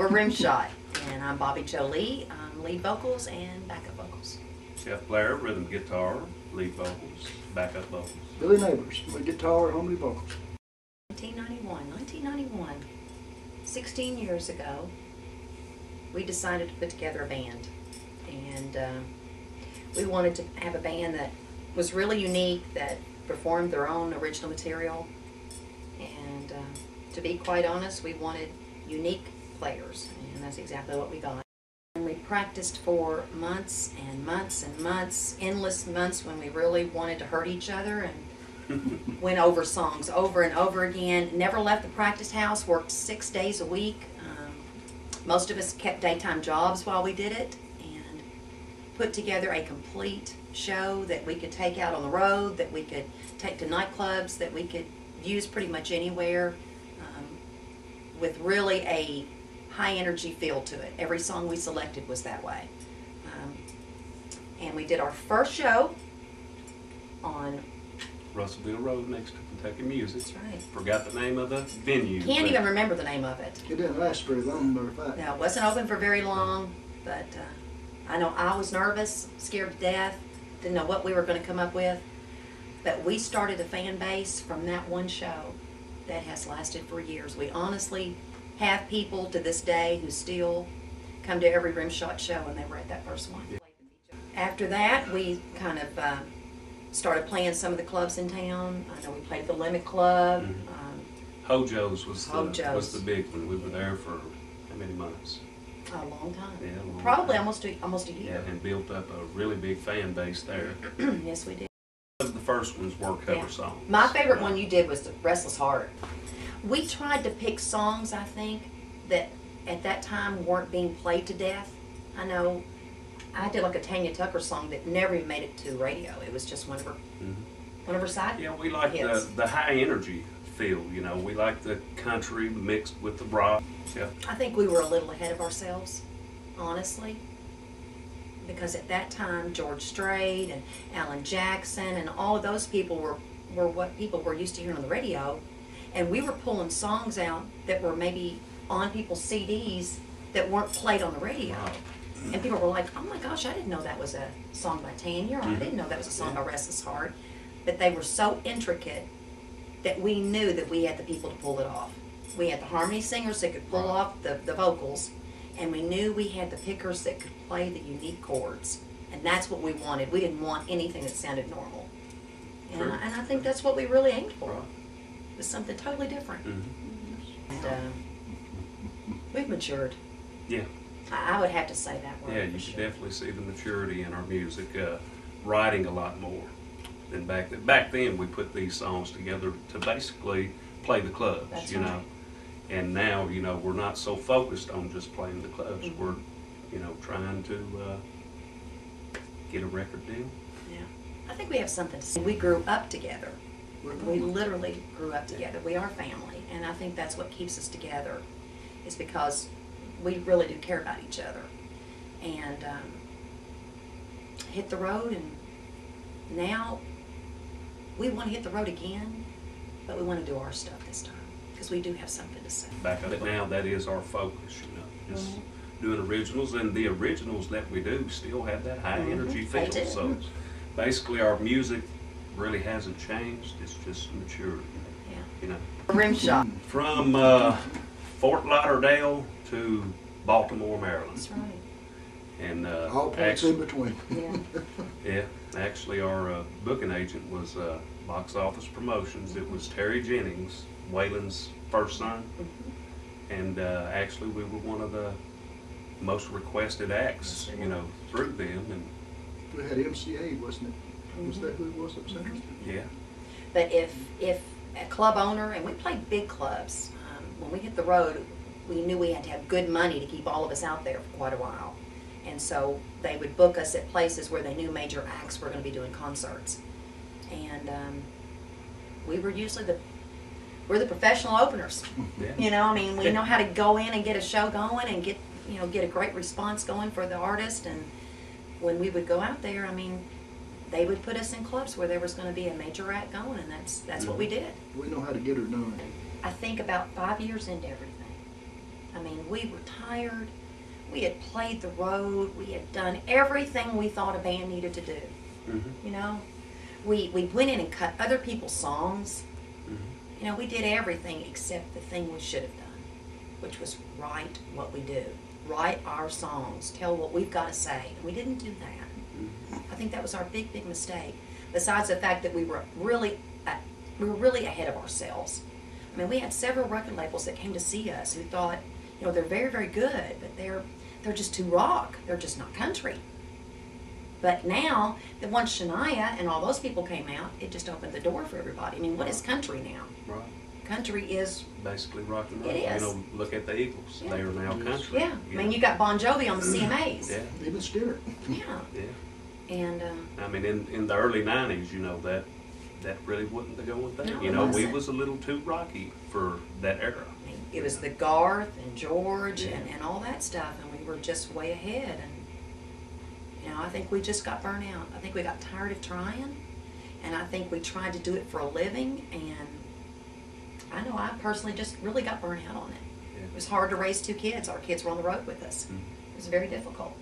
we're RhymShot, and I'm Bobby Jolie. I'm lead vocals and backup vocals. Jeff Blair, rhythm guitar, lead vocals, backup vocals. Billy Neighbors, with guitar, harmony vocals. 1991, 16 years ago, we decided to put together a band. And we wanted to have a band that was really unique, that performed their own original material. And to be quite honest, we wanted unique players, and that's exactly what we got. And we practiced for months and months and months, endless months, when we really wanted to hurt each other, and went over songs over and over again. Never left the practice house, worked 6 days a week. Most of us kept daytime jobs while we did it, and put together a complete show that we could take out on the road, that we could take to nightclubs, that we could use pretty much anywhere, with really a high energy feel to it. Every song we selected was that way. And we did our first show on Russellville Road next to Kentucky Music. That's right. Forgot the name of the venue. Can't even remember the name of it. It didn't last very long, matter of fact. No, it wasn't open for very long, but I know I was nervous, scared to death, didn't know what we were going to come up with. But we started a fan base from that one show that has lasted for years. We honestly have people to this day who still come to every RhymShot show, and they were at that first one. Yeah. After that, we kind of started playing some of the clubs in town. I know we played the Limit Club. Mm-hmm. Hojo's was the big one. We were there for how many months? A long time. Yeah, a long Probably time. almost a year. Yeah, and built up a really big fan base there. Yes, we did. The first ones were cover songs. My favorite one you did was the Restless Heart. We tried to pick songs, I think, that at that time weren't being played to death. I know I did like a Tanya Tucker song that never even made it to radio. It was just one of her side Yeah, we like the high energy feel, you know. We like the country mixed with the rock. Yeah. I think we were a little ahead of ourselves, honestly, because at that time George Strait and Alan Jackson and all of those people were what people were used to hearing on the radio, and we were pulling songs out that were maybe on people's CDs that weren't played on the radio. Wow. And people were like, oh my gosh, I didn't know that was a song by Tanya, or I didn't know that was a song by Restless Heart. But they were so intricate that we knew that we had the people to pull it off. We had the harmony singers that could pull off the vocals, and we knew we had the pickers that could play the unique chords. And that's what we wanted. We didn't want anything that sounded normal. And I think that's what we really aimed for. It was something totally different. And we've matured. Yeah. I would have to say that word. Yeah, you should definitely see the maturity in our music, writing a lot more than back then. Back then, we put these songs together to basically play the clubs, That's you right. know. And now, you know, we're not so focused on just playing the clubs. We're, you know, trying to get a record deal. Yeah. I think we have something to say. We grew up together. We literally grew up together. We are family, and I think that's what keeps us together, is because we really do care about each other. And hit the road, and now we want to hit the road again, but we want to do our stuff this time, because we do have something to say. Back up now, that is our focus, you know, just doing originals, and the originals that we do still have that high energy feel. So basically our music really hasn't changed, it's just matured, you know. RhymShot. From Fort Lauderdale to Baltimore, Maryland. That's right. And all points in between. Yeah. yeah, actually our booking agent was Box Office Promotions. It was Terry Jennings, Waylon's first son. And actually we were one of the most requested acts, you know, through them. And We had MCA, wasn't it? Was that who it was that was interested? yeah. But if a club owner, and we played big clubs, when we hit the road, we knew we had to have good money to keep all of us out there for quite a while. And so they would book us at places where they knew major acts were going to be doing concerts. And we were usually we're the professional openers. Yeah. You know, I mean, we know how to go in and get a show going and get a great response going for the artist. And when we would go out there, I mean, they would put us in clubs where there was going to be a major act going, and that's what we did. We know how to get her done. I think about 5 years into everything, I mean, we were tired. We had played the road. We had done everything we thought a band needed to do. Mm-hmm. You know, we went in and cut other people's songs. Mm-hmm. You know, we did everything except the thing we should have done, which was write what we do. Write our songs. Tell what we've got to say. And we didn't do that. Mm-hmm. I think that was our big, big mistake. Besides the fact that we were really ahead of ourselves. I mean, we had several record labels that came to see us who thought, you know, they're very, very good, but they're just too rock. They're just not country. But now that once Shania and all those people came out, it just opened the door for everybody. I mean, what is country now? Right. Country is basically rock and roll. It is. You know, look at the Eagles. Yeah. They are now country. yeah. I mean, you got Bon Jovi on the CMAs. Yeah. Even Stewart. Yeah. Yeah. And I mean, in the early '90s, you know, that really wasn't the going thing. No, you it know, we wasn't. was a little too rocky for that era. I mean, it was the Garth and George Yeah. and all that stuff, and we were just way ahead. And you know, I think we just got burnt out. I think we got tired of trying, and I think we tried to do it for a living. And I know I personally just really got burnt out on it. Yeah. It was hard to raise two kids. Our kids were on the road with us. Mhm. It was very difficult.